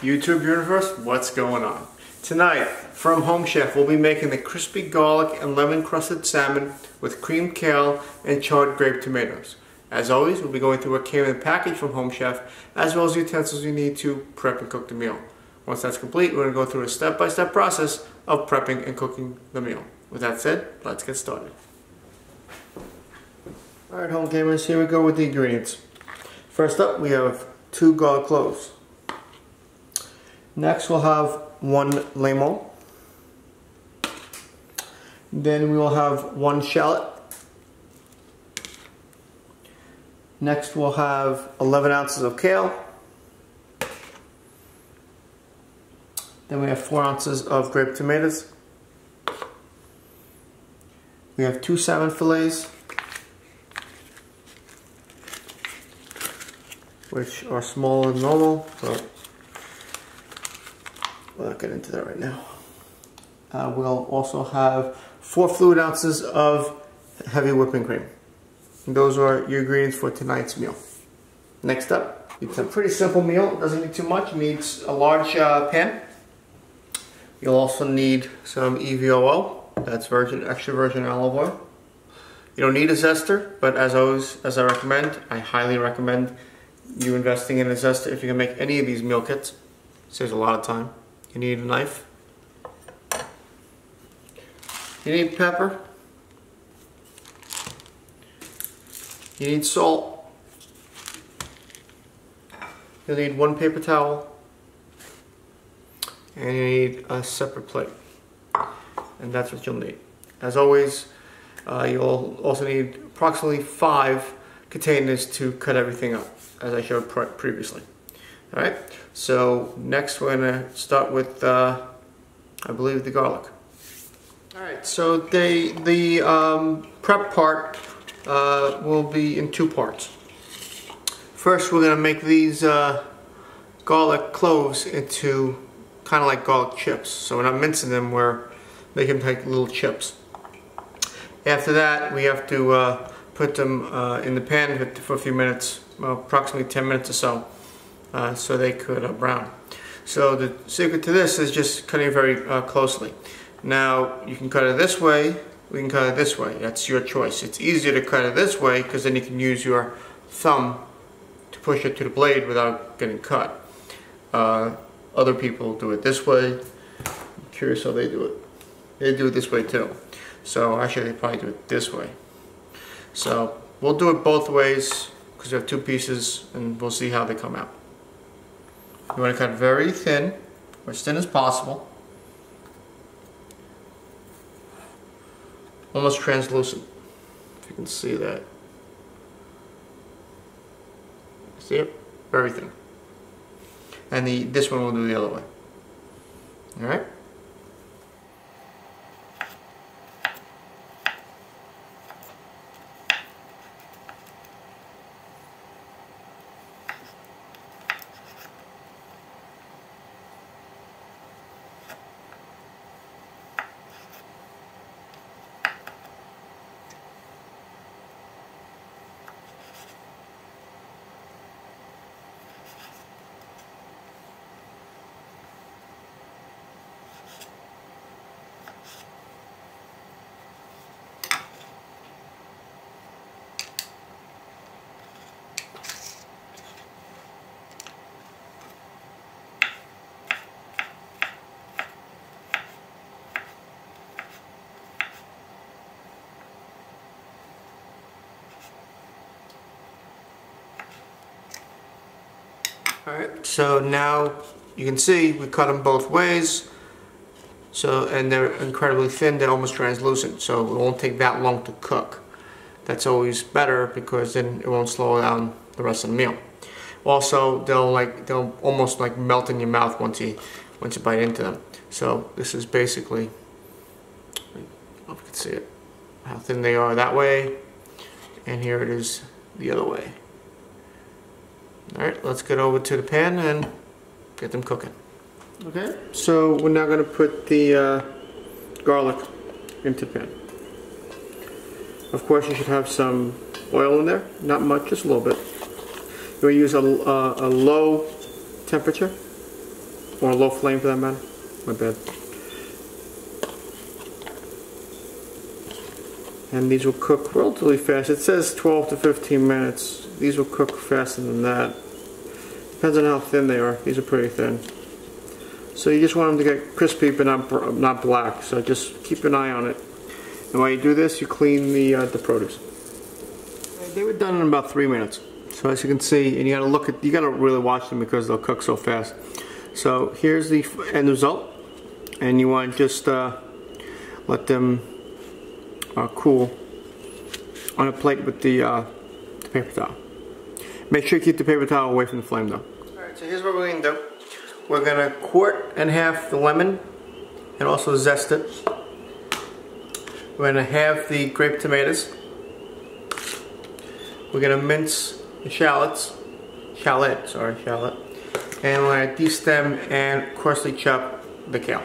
YouTube universe, what's going on? Tonight, from Home Chef, we'll be making the crispy garlic and lemon crusted salmon with creamed kale and charred grape tomatoes. As always, we'll be going through what came in the package from Home Chef, as well as the utensils you need to prep and cook the meal. Once that's complete, we're going to go through a step-by-step process of prepping and cooking the meal. With that said, let's get started. Alright, home gamers, here we go with the ingredients. First up, we have 2 garlic cloves. Next, we'll have 1 lemon. Then we will have 1 shallot. Next, we'll have 11 ounces of kale. Then we have 4 ounces of grape tomatoes. We have 2 salmon fillets, which are smaller than normal, but we'll not get into that right now. We'll also have 4 fluid ounces of heavy whipping cream. And those are your ingredients for tonight's meal. Next up, it's a pretty simple meal. It doesn't need too much. It needs a large pan. You'll also need some EVOO. That's extra virgin olive oil. You don't need a zester, but as always, as I recommend, I highly recommend you investing in a zester if you can make any of these meal kits. It saves a lot of time. You need a knife. You need pepper. You need salt. You'll need 1 paper towel. And you need a separate plate. And that's what you'll need. As always, you'll also need approximately 5 containers to cut everything up, as I showed previously. Alright, so next we're going to start with, I believe, the garlic. Alright, so the prep part will be in 2 parts. First, we're going to make these garlic cloves into kind of like garlic chips. So we're not mincing them, we're making them like little chips. After that, we have to put them in the pan for a few minutes, approximately 10 minutes or so, so they could brown. So the secret to this is just cutting very closely. Now, you can cut it this way, we can cut it this way. That's your choice. It's easier to cut it this way because then you can use your thumb to push it to the blade without getting cut. Other people do it this way. I'm curious how they do it. They do it this way too. So actually they probably do it this way. So we'll do it both ways because we have 2 pieces and we'll see how they come out. You want to cut very thin, or as thin as possible. Almost translucent, if you can see that. See it? Very thin. And this one we'll do the other way. Alright? Alright, so now you can see we cut them both ways. So, and they're incredibly thin, they're almost translucent, so it won't take that long to cook. That's always better because then it won't slow down the rest of the meal. Also, they'll almost like melt in your mouth once you bite into them. So this is basically, I don't know if you can see it, how thin they are that way, and here it is the other way. Alright, let's get over to the pan and get them cooking. Okay, so we're now going to put the garlic into the pan. Of course, you should have some oil in there, not much, just a little bit. You want to use a low temperature. or low flame for that matter. My bad. And these will cook relatively fast. It says 12 to 15 minutes. These will cook faster than that. Depends on how thin they are. These are pretty thin. So you just want them to get crispy but not black. So just keep an eye on it. And while you do this, you clean the produce. They were done in about 3 minutes. So as you can see, and you gotta really watch them because they'll cook so fast. So here's the end result, and you want to just let them cool on a plate with the paper towel. Make sure you keep the paper towel away from the flame though. Alright, so here's what we're going to do. We're going to quart and half the lemon and also zest it. We're going to halve the grape tomatoes. We're going to mince the shallot. And we're going to de-stem and coarsely chop the kale.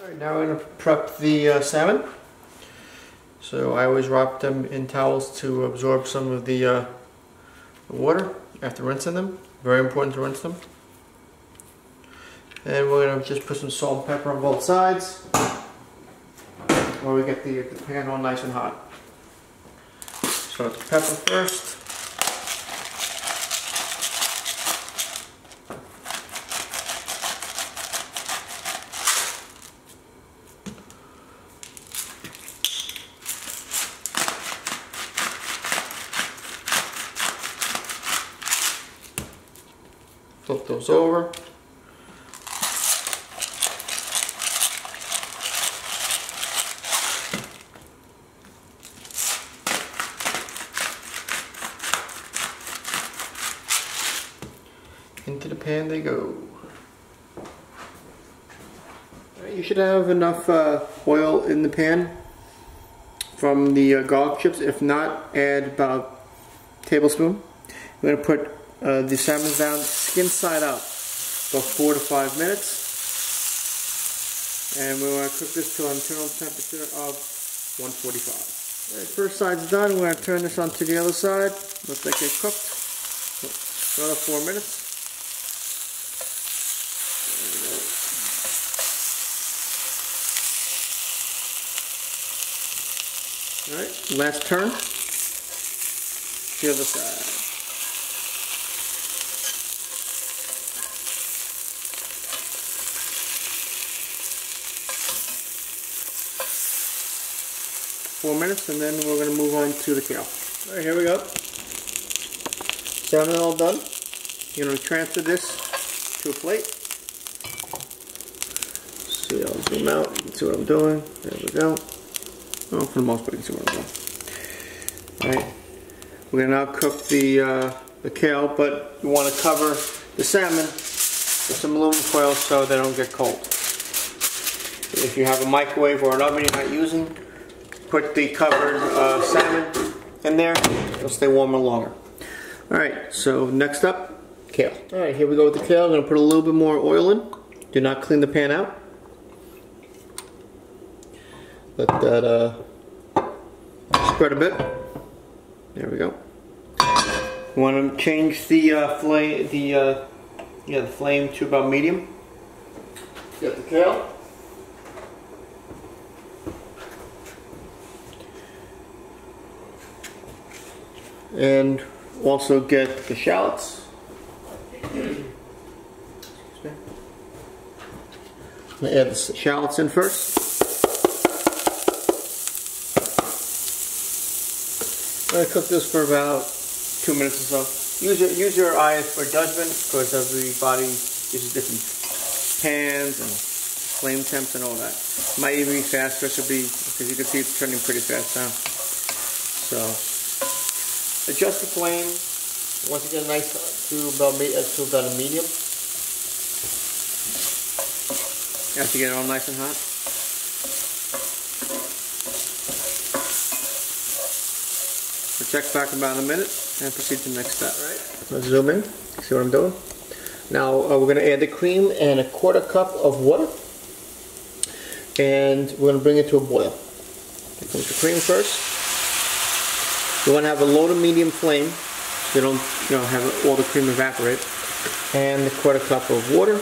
Alright, now we're going to prep the salmon. So I always wrap them in towels to absorb some of the water after rinsing them. Very important to rinse them. And we're going to just put some salt and pepper on both sides while we get the pan on nice and hot. Start the pepper first. Flip those over. Into the pan they go. You should have enough oil in the pan from the garlic chips. If not, add about a tablespoon. We're going to put the salmon down skin side out for 4 to 5 minutes. And we want to cook this to an internal temperature of 145. Alright, first side's done. We're going to turn this onto the other side. Looks like it's cooked. Another 4 minutes. Alright, last turn. The other side. Four minutes, and then we're going to move on to the kale. Alright, here we go. Salmon all done. You're going to transfer this to a plate. See, I'll zoom out. You can see what I'm doing. There we go. Oh, for the most part, you can see what I'm doing. Alright. We're going to now cook the kale, but you want to cover the salmon with some aluminum foil so they don't get cold. If you have a microwave or an oven you're not using, put the covered salmon in there. It'll stay warmer longer. Alright, so next up, kale. Alright, here we go with the kale. I'm going to put a little bit more oil in. Do not clean the pan out. Let that spread a bit. There we go. You want to change the flame to about medium. Get the kale. And also get the shallots. I'm going to add the shallots in first. I'm going to cook this for about 2 minutes or so. Use your eyes for judgment, because everybody uses different pans and flame temps and all that. Might even be fast recipe, because you can see it's turning pretty fast now. So adjust the flame once you get nice to about a medium. After you get it all nice and hot. We'll check back in about a minute and proceed to the next step. Right. Let's zoom in. See what I'm doing. Now we're going to add the cream and a 1/4 cup of water, and we're going to bring it to a boil. Here comes the cream first. You want to have a low to medium flame so you don't have all the cream evaporate. And the 1/4 cup of water.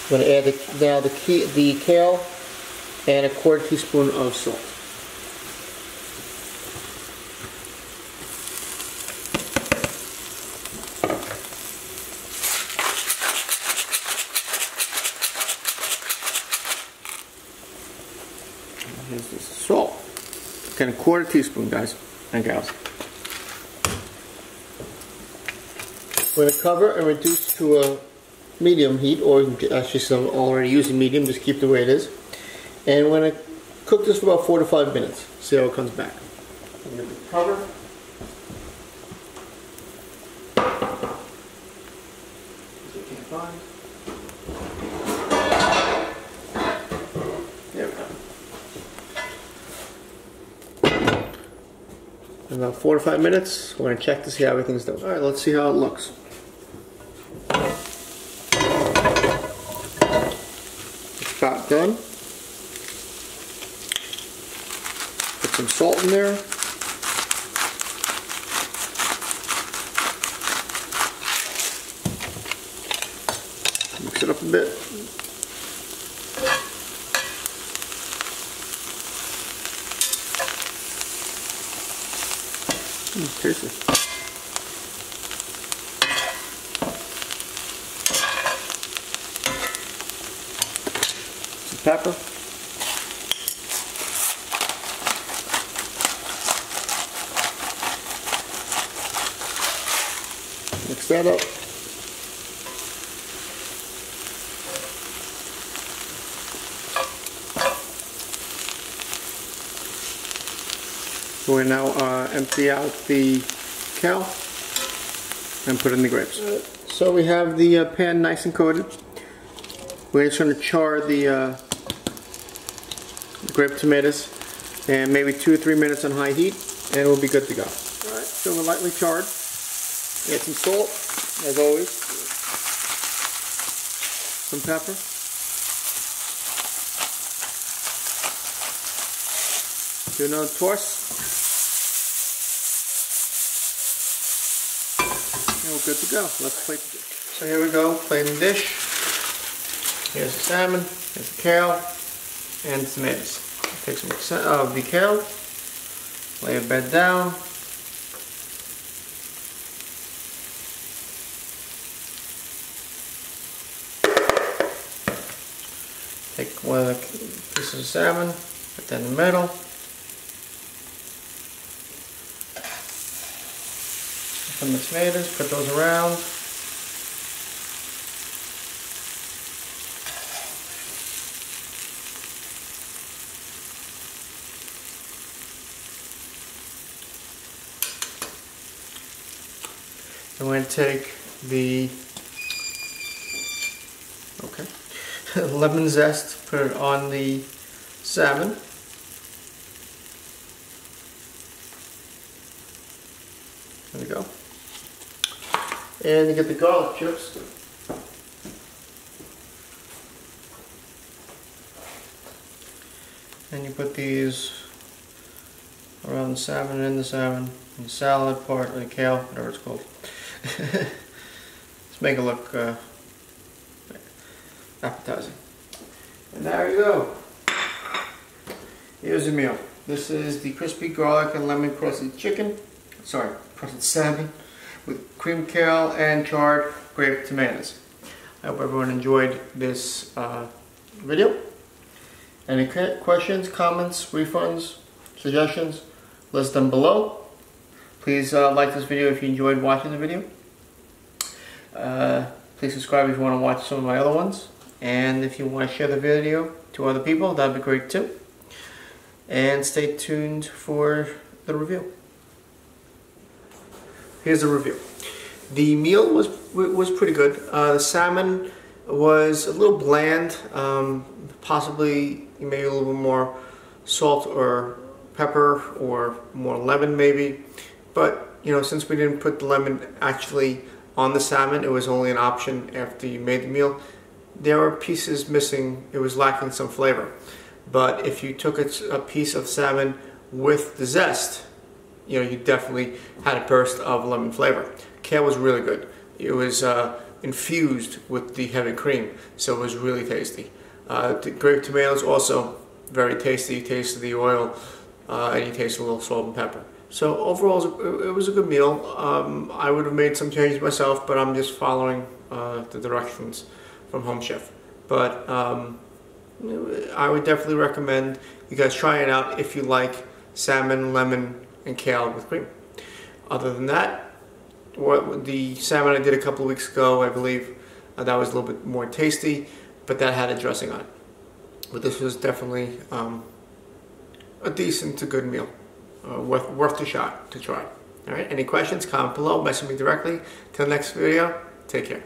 I'm going to add the kale and a 1/4 teaspoon of salt. Here's the salt. Kind of 1/4 teaspoon, guys and gals. We're going to cover and reduce to a medium heat, or actually some already using medium, just keep the way it is. And we're going to cook this for about 4 to 5 minutes. See how it comes back. I'm going to cover. There we go. In about 4 to 5 minutes, we're going to check to see how everything's done. Alright, let's see how it looks. about done. Put some salt in there. Mix it up a bit. Tasty. Some pepper. Mix that up. We're now empty out the kale and put in the grapes. So we have the pan nice and coated. We're just going to char the grape tomatoes and maybe 2 or 3 minutes on high heat, and we'll be good to go. Alright, so we're lightly charred. Add some salt, as always. Some pepper. Do another toss. And we're good to go. Let's plate the dish. So here we go, plating the dish. Here's the salmon, here's the kale, and the tomatoes. Take some of the kale, lay a bed down. Take one of the pieces of salmon, put that in the middle. From the tomatoes, put those around. I'm going to take the lemon zest, put it on the salmon. There we go. And you get the garlic chips. And you put these around the salmon and in the salmon, and the salad part, or the kale, whatever it's called. Let's make it look appetizing. And there you go. Here's the meal. This is the crispy garlic and lemon crusted crusted salmon with cream kale and charred grape tomatoes. I hope everyone enjoyed this video. Any questions, comments, refunds, suggestions, list them below. Please like this video if you enjoyed watching the video. Please subscribe if you want to watch some of my other ones. And if you want to share the video to other people, that would be great too. And stay tuned for the review. Here's the review. The meal was pretty good. The salmon was a little bland. Possibly maybe a little bit more salt or pepper or more lemon maybe. But you know, since we didn't put the lemon actually on the salmon, it was only an option after you made the meal. There were pieces missing. It was lacking some flavor. But if you took a piece of salmon with the zest, you know, you definitely had a burst of lemon flavor. Kale was really good. It was infused with the heavy cream, so it was really tasty. The grape tomatoes also very tasty. You tasted the oil, and you tasted a little salt and pepper. So overall, it was a good meal. I would have made some changes myself, but I'm just following the directions from Home Chef. But I would definitely recommend you guys try it out if you like salmon, lemon, and kale with cream. Other than that, the salmon I did a couple of weeks ago, I believe, that was a little bit more tasty, but that had a dressing on it. But this was definitely a decent to good meal, worth the shot to try. All right. Any questions? Comment below. Message me directly. Till next video. Take care.